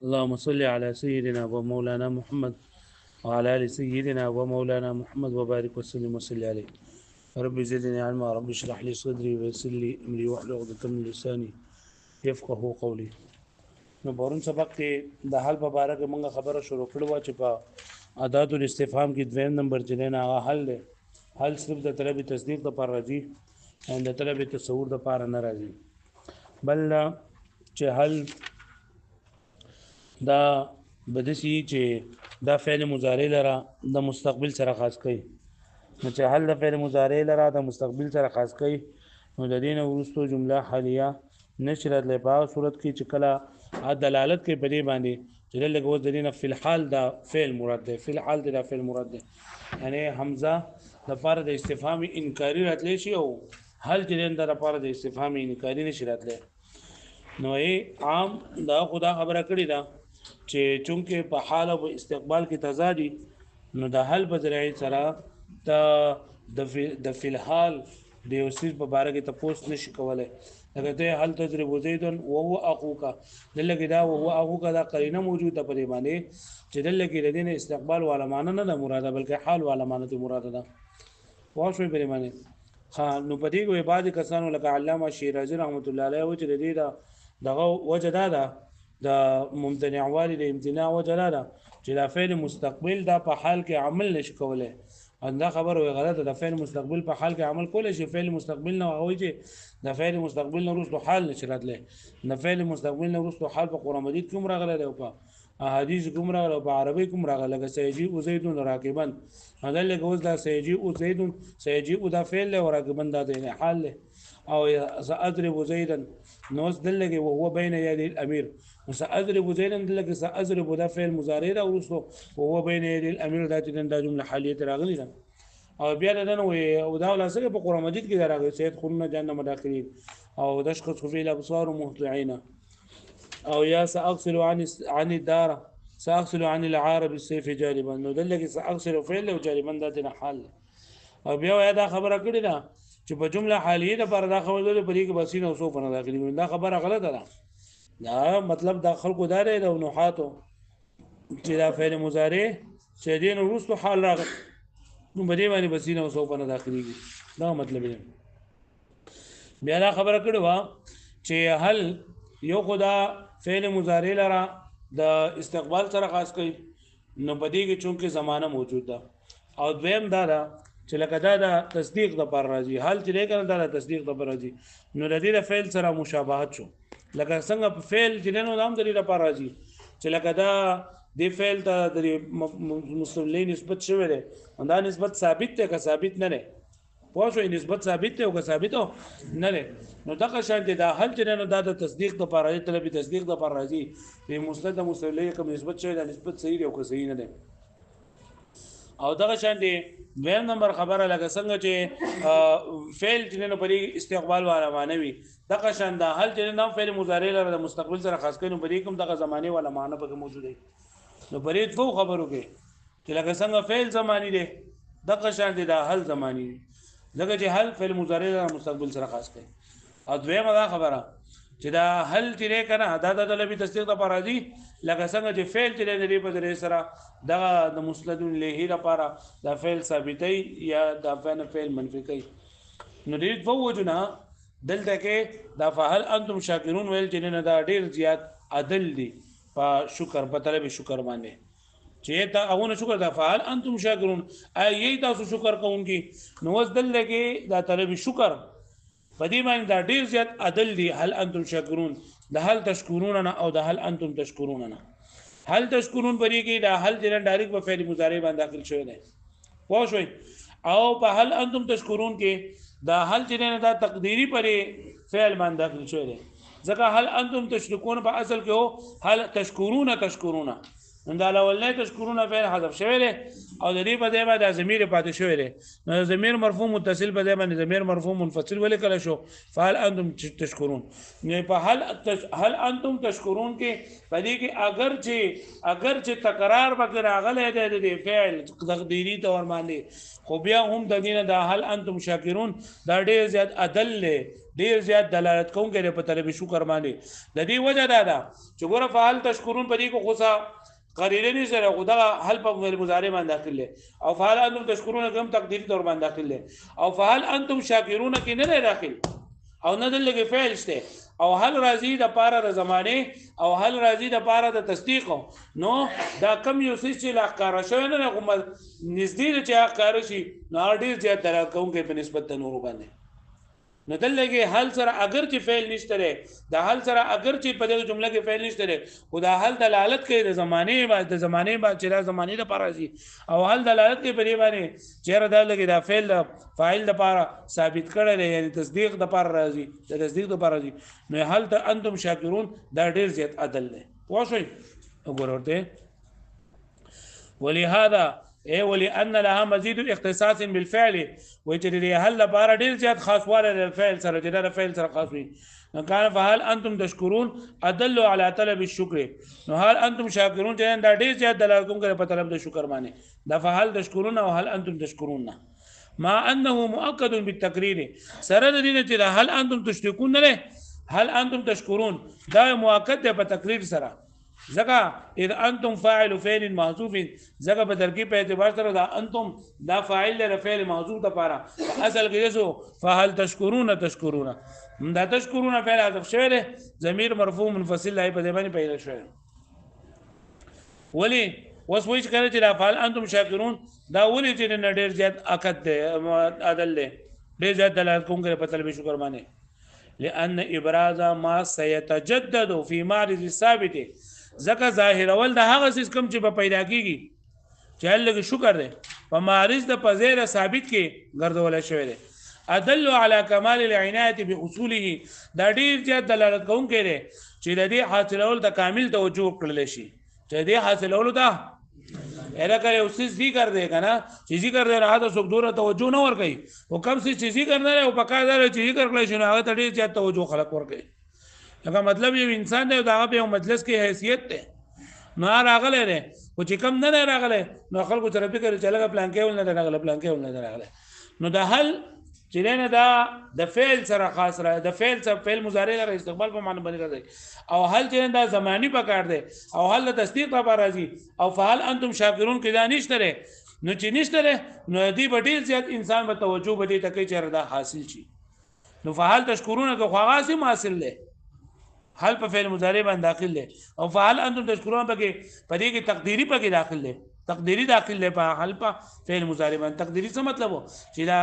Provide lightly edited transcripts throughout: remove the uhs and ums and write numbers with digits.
اللهم صل على سيدنا ومولانا محمد وعلى آل سيدنا ومولانا محمد وبارك وسلم وصل عليه. رب زدني علما، رب اشرح لي صدري ويسر لي امري واحلل عقدة من لساني يفقه قولي. نو پرون سبق کې د حل په اړه کې موږ خبره شروع کړو چې په ادات الاستفهام کې دویم نمبر چې نه هغه حل دی. حل صرف د طلب تصدیق لپاره راځي او د طلب تصور لپاره نه راځي. بل چې حل دا بدسي چې دا فعل مضارع لره د مستقبل سره خاص کوي. نو چې حل د فعل مضارع لره د مستقبل سره خاص کوي نو د دې نه وروسته جمله حالیه نشرت له په صورت کې چې کله دلالت کوي په دې باندې چې لږ د دې نه فی الحال دا فعل مراد دی، فی الحال دا فعل مراد دی، یعنی حمزه د لپاره د استفهام انکاری راتلی شي او حل چې د لپاره د استفهام انکاری نشي راتلی. نو عام دا خدا خبره کړی دا چې چونکه په حال او استقبال کې تضادي نو د حل په ذریعه سره د فی الحال د یو څه په باره کې تاسو نشي کولای. لکه ته حل تضرب زید وهو اخوک دلته دا وهو اخوک دا قرینه موجوده په دې باندې چې دلته کې د دې استقبال والا معنی نه ده مراده بلکې حال والا معنی ته مراده ده. واښوي په معنی ها نو په دې کې بعض کسانو لکه علامه شیرازی رحمت الله علیه و چې د دې دغه وجه ده د ممتنع والی د امتناع وجه ده چې دا فعل مستقبل دا په حال کې عمل نشي کولای. دا خبره وی غلطه ده. فعل مستقبل په حال کې عمل کولای شي. فعل مستقبل نه هغه چې د فعل مستقبل نه وروسته حال نشي راتلی. د فعل مستقبل نه وروسته حال په قرآن مجید کې هم راغلی دی او په احادیث کې هم راغلی او په عربي کې هم راغلی. لکه سیجیء زید راکبا دا لکه اوس دا سیجیء زید سیجیء دا فعل دی او راکبا دا دی حال دی. او سأضرب زیدا نو اوس دلته وهو بین یدی الامیر سأضرب زیدا دلته سأضرب دا فعل مضارع دا وروسته وهو بین یدی الامیر دا چې دا جمله حالیه راغلی ده. او بیا د نن او دا ولاسه په قرآن مجید کې راغلی سید خلنا جهنم داخلين او تشخص في الابصار مهطعين او یا ساغسل عن الدار ساغسل عن العار بالسيف جالبا نو دلته ساغسل فعل او جالبا د حال. او بیا دا خبره کړی ده چې په جمله حالیه د پر دا خبره ده په دې کې بسین او سوف نه داخلي دا خبره غلطه ده. دا مطلب دا خلکو دا دی د نحاتو چې دا فعل مضارع چې دین وروسته حال راغلی نو بده باندې بسینه او سوف نه داخليږي. دا مطلب دی. بیا دا خبره کړو چې هل یو خدا فعل مضارع لره د استقبال سره خاص کوي نو بده کې چونکه زمانه موجود ده. او دویم دا ده چې لکه دا د تصدیق د پر راځي حل چې نه کړه دا تصدیق د پر راځي نو د دې د فعل سره مشابهت شو. لکه څنګه په فعل چې نه نام د دې لپاره راځي چې لکه دا د فعل ته د مستقلی نسبت شوی دی دا نسبت ثابت ده که ثابت نه ده پوه نسبت ثابت ده او که ثابت نه ده نو دغه شان دي دا حل چې نه دا د تصدیق د پر راځي طلب تصدیق د پر راځي په مسند مستقلی کوم نسبت شوی دا نسبت صحیح دی او که صحیح نه ده. او دغه شان دي دویم نمبر خبره لکه څنګه چې فعل چې نه پرې استقبال والا معنی وي دغه شان دا حل چې نه فعل مضارع لره د مستقبل سره خاص کوي نو پرې کوم دغه زمانه والا معنی پکې موجود دی. نو پرې څو خبرو کې چې لکه څنګه فعل زمانی دی دغه شان دي دا حل زمانی دی لکه چې حل فعل مضارع لره مستقبل سره خاص کوي. او دویمه دا خبره چې دا حل چې کنه دا د طلبي تصدیق لپاره راځي لکه څنګه چې فعل چې لري په ذریعہ سره دغه د مسند له لپاره دا فعل ثابتي یا دا فعل منفي کوي. نو دې په وجونه دلته کې دا فهل انتم شاکرون ویل چې نه دا ډیر زیات عدل دي په شکر په طلب شکر باندې چې تا هغه شکر دا فعل انتم شاکرون ای تاسو شکر کوونکی نو وس دلته کې دا طلب شکر په دې باندې دا ډیر زیات عدل دي. هل انتم شاکرون د هل تشکرون نه او د هل انتم تشکرون نه هل تشکرون پرې کې دا هل جن ډایرکټ په فعل مضارع باندې داخل شوی دی پوه شئ. او په هل انتم تشکرون کې دا هل جن دا تقديري پرې فعل باندې داخل شوی دی ځکه هل انتم تشکرون په اصل کې هو هل تشکرون نو دا اولنې تشکرون فعل حذف شوی دی او د دې په ځای باندې ضمیر پاتې شوی دی نو ضمیر مرفوع متصل په ځای باندې ضمیر مرفوع منفصل ولیکل شو فعل انتم تشکرون. نو په هل انتم تشکرون کې په دې کې اگر چې تکرار وکړه غلې دی د فعل تقديري تور باندې خو بیا هم د دینه د هل انتم شاکرون دا ډېر زیات عدل له ډیر زیات دلالت کوونکی په طلب شکر باندې. د دې وجه دا ده چې ګوره فعل تشکرون په دې کې خو قرینه سره خدا حل په فعل مضارع باندې داخل له او فعل انتم تشکرون کوم تقدیری طور باندې داخل له او فعل انتم شاکرون کې نه داخل او نه دلته فعل شته او هل راضی د پاره د زمانه او هل راضی د پاره د تصدیق نو دا کم یو څه چې لاکار شوی نه کوم نږدې چې لاکار شي نو ډیر زیات دلالت کوونکی په نسبت د نور باندې نو دلته هل سره اگر چې فعل نشته لري دا هل سره اگر چې په دې جمله کې فعل نشته لري خدا هل دلالت کوي د زمانه بعد چې د زمانه د پاره شي او هل دلالت کوي په دې باندې چې دا لګي دا فعل فاعل د پاره ثابت کړل یعنی تصدیق د پاره راځي د تصدیق د پاره راځي نو هل ته انتم شاکرون دا ډیر زیات عدل دی واښوي وګورئ ولهذا ولأن لها مزيد اختصاص بالفعل ويجري هل لپاره ډیر زیات خاصواله للفعل سره چې دا فعل سره خاص وي كان فهل انتم تشكرون ادل على طلب الشكر نو هل انتم شاكرون چې دا ډیر زیات دلالت کوي په طلب د شکر باندې دا فهل تشكرون او هل انتم تشكرون مع انه مؤكد بالتقرير سره د دې چې هل انتم تشركون نه هل انتم تشكرون دا مؤكد دی په تقریر سره ځکه اذا انتم فاعل فعل محذوف ځکه په ترکیب په اعتبار سره دا انتم دا فاعل له فعل محذوف د پاره اصل کې یسو فهل تشكرون دا تشکرون فعل حذف شوی دی ضمیر مرفوع منفصل لای په دې باندې پیدا شوی ولی اوس وایي چې کله چې دا فعل انتم شاکرون دا ولې چې نه ډیر زیات اکد دی عدل دی ډیر زیات دلالت کوونکی په طلب شکر باندې لأن ابراز ما سيتجدد في معرض الثابت ځکه ظاهر اول د هغه څه کوم چې په پیدا کیږي چې الله کې شکر دی په معرض د پزیره ثابت کې ګرځول شوی دی ادل على كمال العنايه بحصوله دا ډیر زیات دلالت کوونکی دی چې د دې حاصلول د کامل توجه کړل شي چې دې حاصلولو ته الکه یو څه ذکر دی کنه چې ذکر دی راته څوک دوره توجه نه ور کوي او کم څه ذکر نه او پکا دار چې ذکر کړل شي هغه ته ډیر زیات توجه خلق ور کوي لکه مطلب یو انسان دی دا په مجلس کې حیثیت ته نو راغله دی او چې کم نه راغله نو خلکو سره فکر چې لګه پلان کې ول نه راغله پلان کې ول نه راغله نو دا حل چې نه دا د فعل سره خاص را د فعل سره فعل مضارع لپاره استقبال په معنی باندې راځي او حل چې دا زمانی پکار دی او حل تصدیق لپاره راځي او فعل انتم شاکرون کې دا نشته نو چې نشته نو دې بډیر زیات انسان به توجه بده تکي چې دا حاصل شي نو فعل تشکرون که خواغاسی حاصل دی حل په فعل مضارع باندې داخل دی او فعل انتم تشکرون پکې پدې کې تقدیری پکې داخل دی تقدیری داخل دی په حل په فعل مضارع باندې تقدیری څه مطلب و چې دا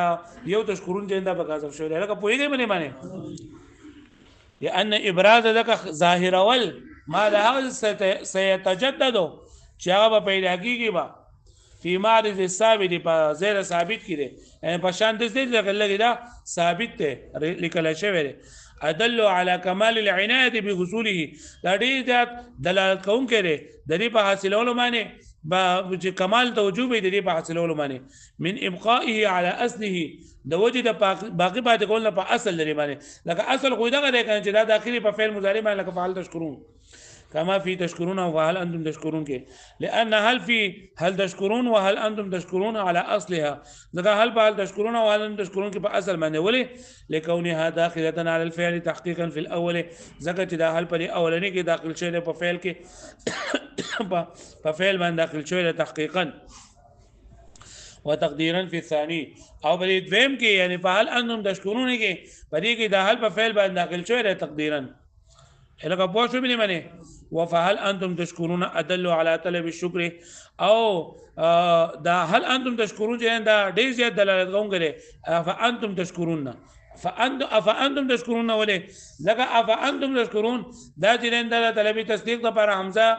یو تشکرون جندا په کاذب شوی لکه پوهیږئ باندې لأن ابراز ذک ظاهر اول ما له سيتجدد چې هغه پیدا کیږي با فی معرض الثابت په زیر ثابت کړي یعنی په شان د دې لګي دا ثابت ته لیکل شوی دی ادل على كمال العنايه بحصوله دا ډیر دلالت کوونکی دی د دې په حاصلولو باندې چې کمال توجه به د دې په حاصلولو باندې من ابقائه على اصله د وجه د باقی پاتې کول نه په اصل لري باندې لکه اصل خو دغه دی چې دا داخلي په فعل مضارع باندې لکه فعل تشکرون كما في تشكرون وهل انتم تشكرون کې لان هل تشكرون وهل انتم تشكرون على اصلها ذکر هل تشكرون وهل انتم تشكرون کې په اصل باندې ولي لكونها داخله على الفعل تحقيقا في الاول ذکر چې دا هل په اولنی کې داخل شوی په فعل کې په فعل باندې داخل شوی تحقيقا وتقديرا في الثاني او بل دویم کې یعنی فعل انتم تشكرون کې په دې کې دا هل په فعل باندې داخل شوی تقديرا لکه پوه شو بلی منی وفهل انتم تشکرون ادل على طلب الشکر او دا هل انتم تشکرون چې دا ډیر زیات دلالت کوي فانتم تشکرون فانتم تشکرون ولې لکه افانتم تشکرون دا چې دا طلب تصدیق لپاره حمزه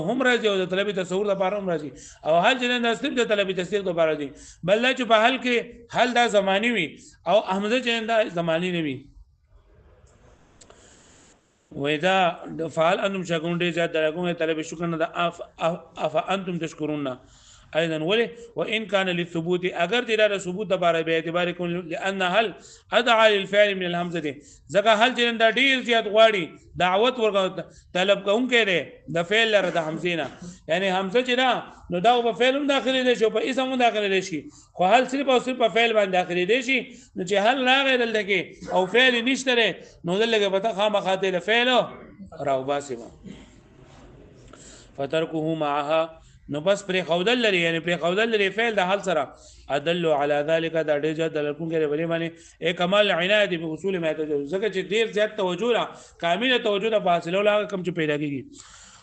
هم راځي او د طلب تصور لپاره هم راځي او هل چې دا صرف د طلب تصدیق لپاره دي بل چې په حل کې حل دا زمانی وي او حمزه چې دا زمانی نه وي وإذا فعل أنتم شاكرون دي زیاد درکون طلب شکر نه اف انتم تشکرون ايضا ولي وان كان للثبوت اگر دې ثبوت د باره به اعتبار کوم لان هل ادعى للفعل من الهمزه دي ځکه هل چې دا ډیر زیات غواړي دعوت ورکو طلب کوونکی دی د فعل لره د حمزه نه یعنی حمزه چې دا نو دا په فعل هم داخلي دي شو په اسم هم داخلي دي شي خو هل صرف او صرف په فعل باندې داخلي دي شي نو چې هل راغی دلته کې او فعل نشته نو دلته به خامخاته له فعل راو باسمه فتركه معها نو بس پر خودل لري یعنی پر خودل لري فعل د حل سره ادل على ذلك دا ډېر زیات دلکون کې بری باندې کمال عنایت په اصول ما ته ځکه چې ډېر زیات توجه را کامله توجه د فاصله ولا کم چې پیدا کیږي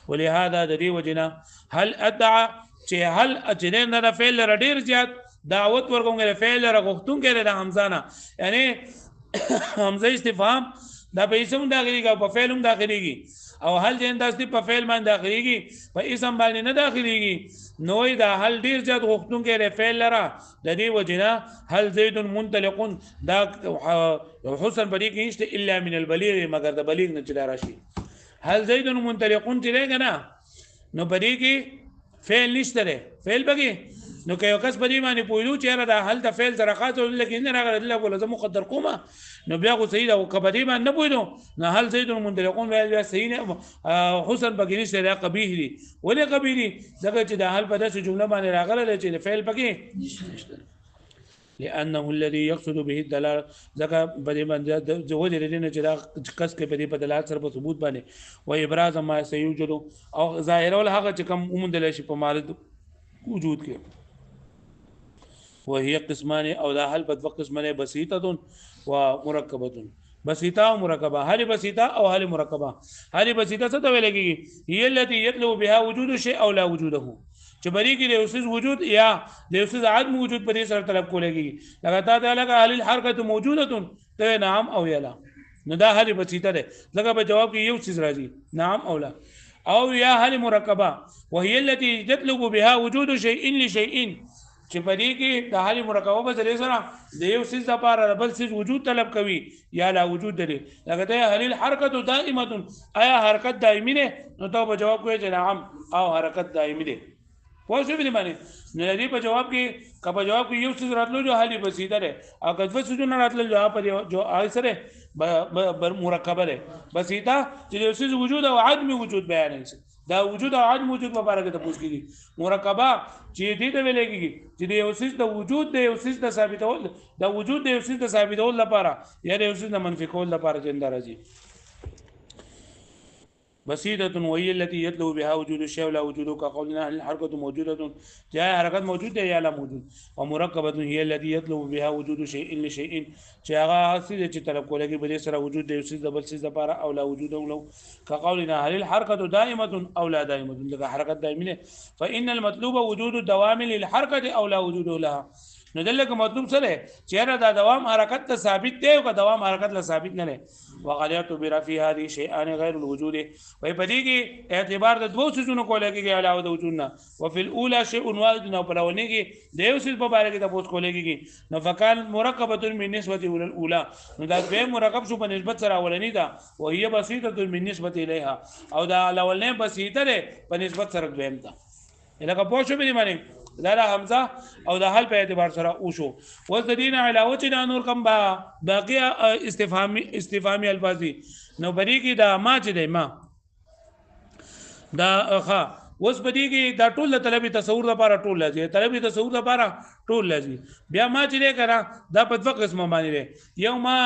ولهذا د دې وجنه هل ادعى چې هل اجنه د فعل لري ډېر زیات دعوت ورکوم فعل لري غوښتون کې د حمزانه یعنی حمزه استفهام دا په اسم داخليږي او په فعل هم داخليږي او هل جن داسې په فعل باندې داخليږي په اسم باندې نه داخليږي نو دا هل ډیر زیات غوښتون کې فعل لره د دې وجنه هل زید منطلق دا حسن بری کې نشته الا من البلیغ مگر د بلیغ نه چلا راشي هل زید منطلق چې نه نو بری کې فعل نشته فعل بګي نو که یو کس په دې باندې پوهیدو چې دا هل ته فعل سره خاطر لکه نه راغلی الله ولا زه مقدر کومه نو بیا خو صحیح ده او که په دې باندې نه پوهیدو نو هل زید منطلقون بیا صحیح نه حسن پکې نشته دا قبیح دي ولې قبیح دي ځکه چې د هل په داسې جمله باندې راغلی چې فعل پکې نشته لانه الذي يقصد به الدلال ځکه په دې باندې وجه لري نه چې دا کس کې په دې په دلالت سره په ثبوت باندې و ابراز ما سيوجد او ظاهر ول هغه چې کوم ومندل شي په مارد وجود کې وهي قسمان او دا هل بد قسمه بسيطه ومركبه بسيطه ومركبه هل بسيطه او هل مركبه هل بسيطه څه ته ویل کېږي هي التي يطلب بها وجود شيء او لا وجوده چې بری کې د اوسز وجود یا د اوسز عدم وجود په دې سره طلب کولای کېږي لګاتا ته لګا هل الحرکه موجوده ته نعم او یلا نو دا هل بسيطه ده لګا په جواب کې یو څه راځي نعم او لا او یا هل مركبه وهي التي يطلب بها وجود شيء لشيء چې په دې کې د حال مرکبه په ذریعہ سره د یو څه لپاره بل څه وجود طلب کوي یا لا وجود لري لکه ته هل الحرکت دائمه آیا حرکت دائمی ده نو ته په جواب کوی چې نعم او حرکت دائمی ده پوه شو به معنی نه لري په جواب کې کله جواب کې یو څه راتلو جو حالي بسيطه ده او کله څه نه راتلو جواب په جو سره مرکبه ده بسيطه چې یو څه وجود او عدم وجود بیان شي دا وجود او عدم وجود په اړه ته پوښتنه کیږي مرکبه چې دې ته ویل کېږي چې د یو څه د وجود د یو څه د ثابتول د وجود د یو څه د ثابتول لپاره یا د یو څه د منفي کول لپاره جنده راځي بسيطه وهي التي يطلب بها وجود الشيء ولا وجوده كقولنا الحركه موجوده جاء حركت موجوده يا لا موجود ومركبه هي التي يطلب بها وجود شيء لشيء چاغه اصلي چې طلب کولای بل سره وجود د یو بل څه لپاره او لا وجوده لو كقولنا هل الحركه دائمه او لا دائمه لکه حرکت دائمه فان المطلوب وجود الدوام للحركه او لا وجود لها نو دلته مطلوب څه دی چې دا دوام حرکت ته ثابت دی او دوام حرکت له ثابت نه دی وغلیت برفی هذه شیئان غیر الوجود وای په دې کې اعتبار د دوه څه کولای کېږي علاوه د وجود نه وفي الاولى شيء واحد نو په لونی کې د یو څه په اړه کې تاسو کولای کېږي نو فکان مرکبه من نسبه الى الاولى نو دا به مرکب شو په نسبت سره اولنی دا وهي بسيطه من نسبه اليها او دا اولنی بسيطه ده په نسبت سره دویم ده لکه پوه شو به معنی دا حمزه او د حل په اعتبار سره او شو وذین علاوه چې نور کم باقی استفهامی الفاظی نو بری کې دا ما چې دی ما دا ښه اوس بدی کې دا ټول طلبي تصور لپاره ټول لازم طلبي تصور لپاره ټول لازم بیا ما چې لري دا په دوه قسمه باندې یو ما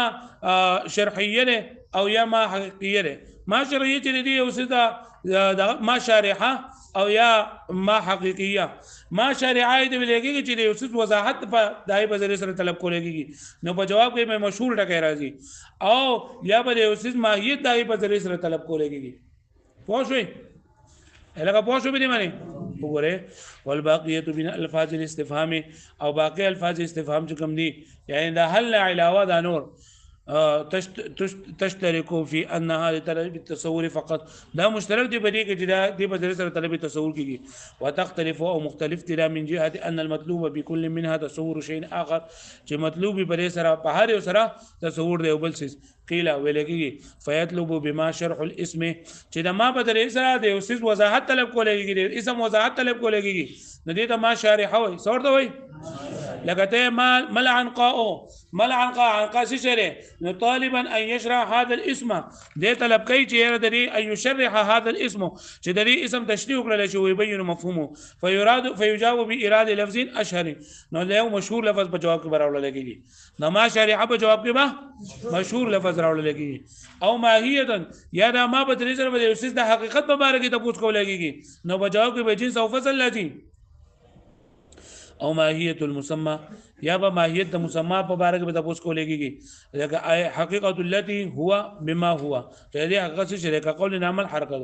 شرحیه او یا ما حقیقیه ما شرحیه چې دی اوس دا ما شارحه او یا ما حقیقیه ما شارحه دې ولګي چې د اوس وضاحت په دای په ذریعہ سره طلب کولای کیږي نو په جواب کې مې مشهور ټکی راځي او یا په اوس ماهیت دای په ذریعہ سره طلب کولای کیږي پوه شئ لکه پوه شو به دې معنی وګوره والباقیه من الفاظ الاستفهام او باقی الفاظ استفهام چې کوم دي یعنی دا هل علاوه دا نور تشترك في انها لطلب التصور فقط دا مشترک دی بدی کې دا دی په سره طلب التصور کیږي وتختلف او مختلف تلا من جهه ان المطلوب بكل منها تصور شيء اخر چې مطلوب په سره په هر یو سره تصور دی بل څه قيل ولکیږي فيطلب بما شرح الاسم چې دا ما په سره دی او څه وضاحت طلب کولېږي اسم وضاحت طلب کولېږي نو دې ته ما شارحه وي څورته وي لكته ملع عنقاء شره طالبا ان يشرح هذا الاسم ده طلب کوي چې د ان يشرح هذا الاسم چې د دې اسم تشریح کړل شي ويبين مفهومه فيجاوب باراده لفظ اشهر نو له مشهور لفظ په جواب کې براول لګيږي نو ما شارحه په جواب کې به مشهور لفظ راول لګيږي او ماهیه یا دا ما په دې سره د اوسس د حقیقت په اړه کې تاسو کول لګيږي نو په جواب کې به جنس او فصل لږی او ماهیه المسمى یا به ماهیت د مسمى په باره کې به تاسو کولېږي لکه حقیقت التي هو بما هو چې دې حقیقت شریک قول نعمل حرکت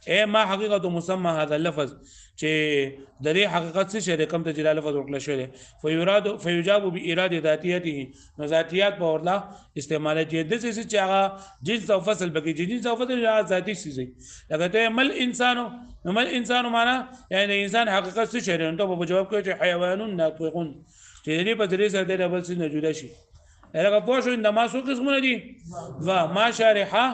اے ما حقیقت مسمى هذا اللفظ چې د دې حقیقت شریک کوم ته جلال لفظ ورکړل شوی فيجاب باراده ذاتيته نو ذاتيات په ورلا استعمال چې د څه چې هغه جنس او فصل بګي جنس او فصل ذاتي شي لکه ته مل انسان معنا یعنی انسان حقیقت شریک ته په جواب کې چې حیوان ناطقون چې دې په دې سره د ډبل سي نه جوړ شي هغه پوه شو د ما څو قسمونه دي و ما شارحه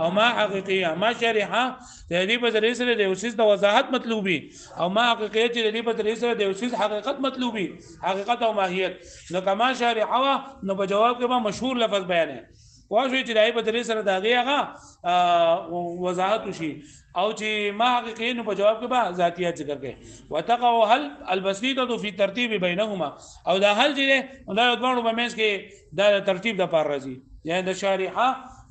او ما حقیقیه ما شارحه د دې په دې سره د اوسیس د وضاحت مطلوبي او ما حقیقیه چې د دې په دې سره د اوسیس حقیقت مطلوبي حقیقت او ماهیت نو کما شارحه نو په جواب کې ما مشهور لفظ بیان ہے واښوي چې دای په دې سره دا هغه وضاحت شي او چې ما حقیقي نو په جواب کې به ذاتيات ذکر کړي وتقع هل البسيطه في ترتيب بينهما او دا هل چې دا دوه په منځ کې دا ترتیب د پار راځي یعنی د شارحه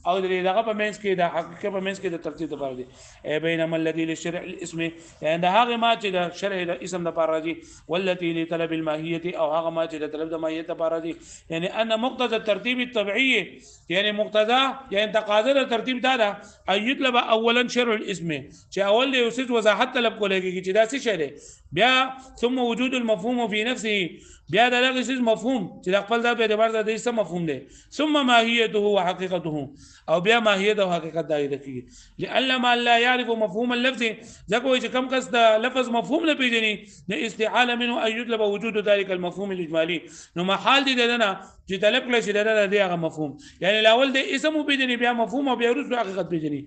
او دغه په منځ کې د حقیقت په منځ کې د ترتیب د پار دي اي بينما الذي للشرع الاسم يعني دا هغه ما چې د شرع د اسم د پار راځي والتي لطلب الماهيه او هغه ما چې د طلب د ماهیت د پار راځي يعني ان مقتضى الترتيب الطبيعي يعني مقتضى يعني تقاضا د ترتیب دا ده ان يطلب اولا شرع الاسم چې اول د اوسس وضاحت طلب کولېږي چې دا څه شی دی بیا ثم وجود المفهوم في نفسه بیا دا لږ شی مفهوم چې خپل د اعتبار د دې څه مفهوم دی ثم ماهیته وحقیقته او بیا ماهیت او حقیقت دا کیږي لئن ما لا يعرف مفهوم اللفظ ځکه چې کم کس د لفظ مفهوم نه پیژني نو استحاله منه ان يطلب وجود ذلك المفهوم الاجمالي نو محال دي دنه چې طلب کړی شي دا د هغه مفهوم یعنی الاول د اسم پیژني بیا مفهوم او بیا رسو حقیقت پیژني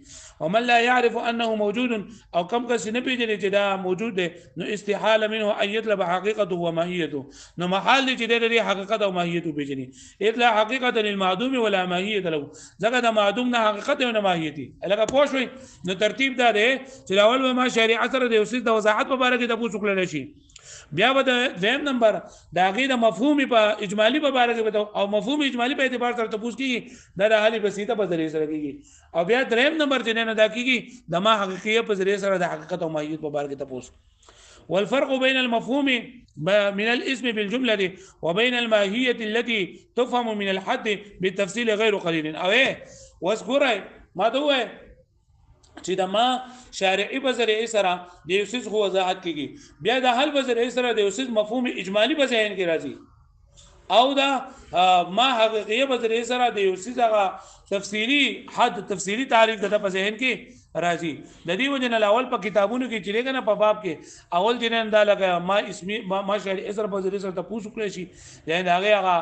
ومن لا يعرف انه موجود او کم کس نه پیژني چې دا موجود دی نو استحاله منه ان يطلب حقيقته وماهيته نو محال دي چې د حقیقت او ماهیت پیژني اطلاع حقیقت للمعدوم ولا ماهیت له ځکه د معدوم نه حقیقت او نه ماهیت لکه پوه شوي نو ترتیب دا دی چې اول ما شریعت سره د اوسې د وضاحت په اړه کې د پوښتنه کړل شي بیا به د دویم نمبر د هغې د مفهوم په اجمالي په باره کې او مفهوم اجمالي په اعتبار سره تپوس کېږي دا د حل بسیطه په ذریعه سره کېږي او بیا دریم نمبر چې نه دا کېږي د ما حقیقیه په ذریعه سره د حقیقت او ماهیت په باره کې تپوس والفرق بين المفهوم من الاسم بالجملة وبين الماهية التي تفهم من الحد بالتفصيل غير قليل او واذكر ما دوه چې د ما شارعي په ذریعه سره د اوسس خو وضاحت کیږي بیا د حل په ذریعه سره د اوسس مفهوم اجمالی په ذهن کې راځي او دا ما حقیقیه په ذریعه سره د اوسس هغه تفصیلی حد تفصیلی تعریف د په ذهن کې راځي د دې وجه نه اول په کتابونو کې چې لګنه په باب کې اول جنن دا لګا ما اسمي ما شارعي سره په ذریعه سره تاسو کړی شي یعنی هغه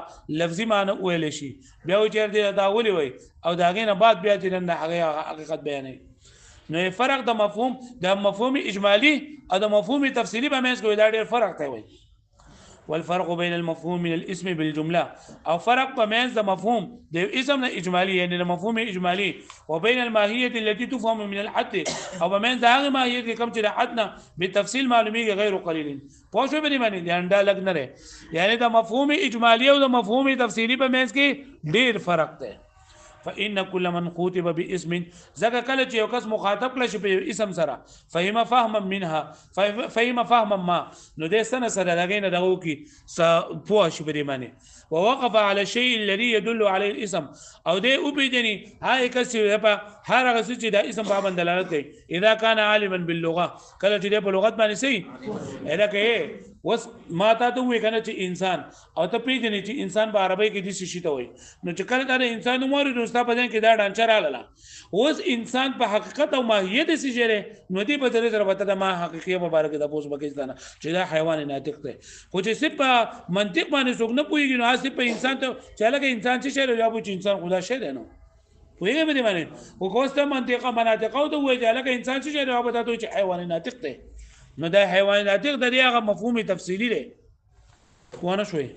لفظي معنی ویل شي بیا چې دا ولي وي او دا غینه بعد بیا جنن هغه حقیقت بیانوي نو فرق د مفهوم اجمالی او د مفهوم تفصیلی په منځ کې دا ډېر فرق دی والفرق بين المفهوم من الاسم بالجمله او فرق په منځ د مفهوم د اسم نه اجمالی یعنی د مفهوم اجمالی وبين الماهيه التي تفهم من الحد او په منځ د هغه ماهیت کې کوم چې د حد نه بالتفصیل معلومیږي غیر قلیل پوه شو به معنی دی انده لګ نه لري یعنی د مفهوم اجمالی او د مفهوم تفصیلی په منځ کې ډېر فرق دی فإن كل من خاطب باسم ځکه کله چې یو کس مخاطب کړي شي په اسم سره فهم فهما منها فهم فهما ما نو د سنه سره لګینه دغه کی پوه شي په معنی ووقف على الشيء الذي يدل عليه الاسم او دې او پیجنی هاي کس په هر هغه چې د اسم په باندې دلالت کوي اذا كان عالما باللغه کله چې په لغت باندې سي اې وس ما تا ته وې کنه چې انسان او ته پیژنې چې انسان په عربی کې د شي ته وي نو چې کله دا انسان عمر نو ستا په ځین کې دا ډانچر رااله اوس انسان په حقیقت او ماهیت سي جره نو دی په دې سره وته ما حقیقي مبارک د پوس پاکستان چې دا حیوان ناطق دی خو چې صرف منطق باندې څوک نه پوهیږي نو اصل په انسان ته چې لکه انسان چې شی یا چې انسان خدا شی دی نو ویګه به دې باندې او کوسته منطقه مناطق او ته وایي چې لکه انسان چې شی یا به ته چې حیوان ناطق دی نو دا حیوان ناطق د دې هغه مفهوم تفصیلی دی وانا شوي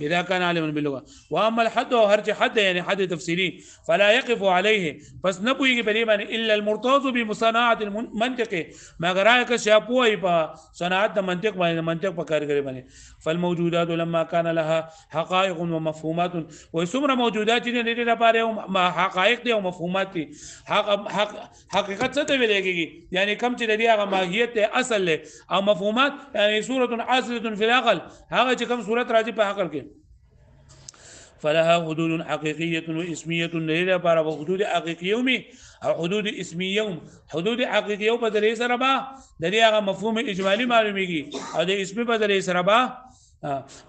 اذا كان عالما باللغه واما الحد وهرج حد يعني حد تفسيري فلا يقف عليه بس نبوي بريبا الا المرتضى بمصانعه المنطق ما غراك شاپوي په صناعت منطق باندې منطق په کارګری باندې فالموجودات لما كان لها حقائق ومفهومات وسمر موجودات دي لپاره ما حقائق دي او مفهومات دي حقیقت څه ته ویلېږي يعني کم چې د دې هغه ماهیت اصل او مفهومات يعني صوره عاصله في العقل هغه كم صورت راځي په عقل کې فلها حدود حقيقيه واسميه لري لپاره حدود حقيقيه او حدود اسميه حدود حقيقيه په ذریعہ سره با د دې هغه مفهوم اجمالی معلومیږي او د اسمي په ذریعہ سره با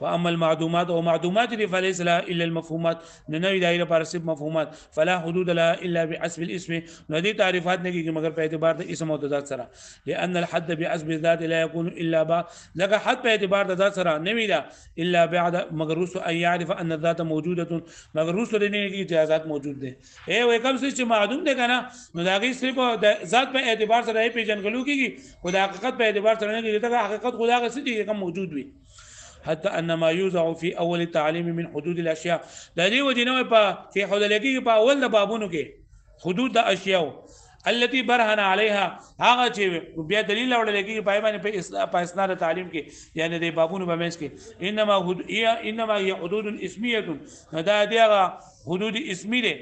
واما المعدومات او معدومات دي فليس لها الا المفهومات نوې دایره پر سب مفهومات فلا حدود لها الا بحسب الاسم ندي تعريفات نه کیږي مگر په اعتبار د اسم او د ذات سره لان الحد بحسب الذات لا يكون الا با لکه حد په اعتبار د ذات سره نوې ده الا بعد مگر رسو ان يعرف ان الذات موجوده مگر رسو د نه کی ذات موجود ده اے وې کوم څه چې معدوم ده کنه نو دا غي صرف د ذات په اعتبار سره پیژنګلو کیږي خو د حقیقت په اعتبار سره نه کیږي دا حقیقت خدا غي څه کوم موجود وي حتى ان ما يوضع في اول التعليم من حدود الاشياء د دې وجنه په حدود په اول د بابونو کې حدود د اشیاء التي برهن عليها هغه چې بیا دلیل وړل کېږي پای باندې په اسناد تعلیم کې یعنی د بابونو په منځ کې انما هي حدود اسميه دا دغه حدود اسمي دي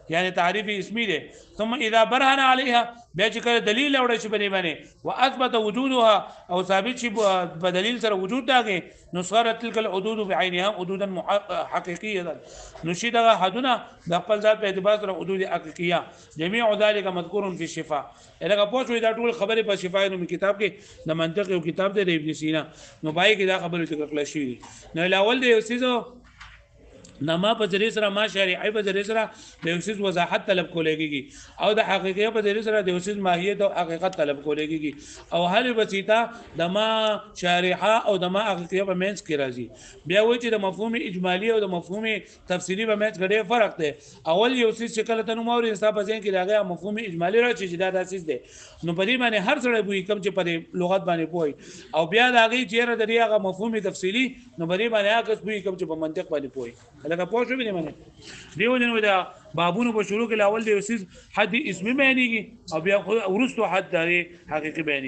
يعني تعريف اسمي ده ثم اذا برهن عليها بیا چې کله دلیل وړل شي باندې واثبت وجودها او ثابت شي په دلیل سره وجود داږي نو صارت تلك الحدود بعينها حدودا حقيقيه نشيدها حدنا د خپل ذات په اعتبار سره حدود حقيقيه جميع ذلك مذكور في الشفاء اله پوښوي دا ټول خبره په شفاء نو کتاب کې د منطق یو کتاب دی د ابن سینا نو پای کې دا خبره ذکر کړل شوی نو الاول دی یو نما په ذریعہ سره ما شریعي په ذریعہ سره د یو څه وضاحت طلب کولېږي او د حقیقت په ذریعہ سره د یو څه ماهیت او حقیقت طلب کولېږي او هل بسيطه د ما شریعه او د ما حقیقت په منځ کې راځي بیا وایي چې د مفهوم اجمالی او د مفهوم تفصیلی په منځ کې ډېر فرق دی اول یو څه شکل ته نو موري حساب ځین کې راغی مفهوم اجمالی راځي چې دا داسې دی نو په دې باندې هر څړې بوې کم چې په لغت باندې پوي او بیا دا غي چیرې د ریاغه مفهوم تفصیلی نو په دې باندې هغه بوې کم چې په منطق باندې پوي لکه پوه شو به باندې دیو جن دا بابونو په شروع کې الاول دی حد اسمي معنیږي او بیا ورستو حد حقيقي معنی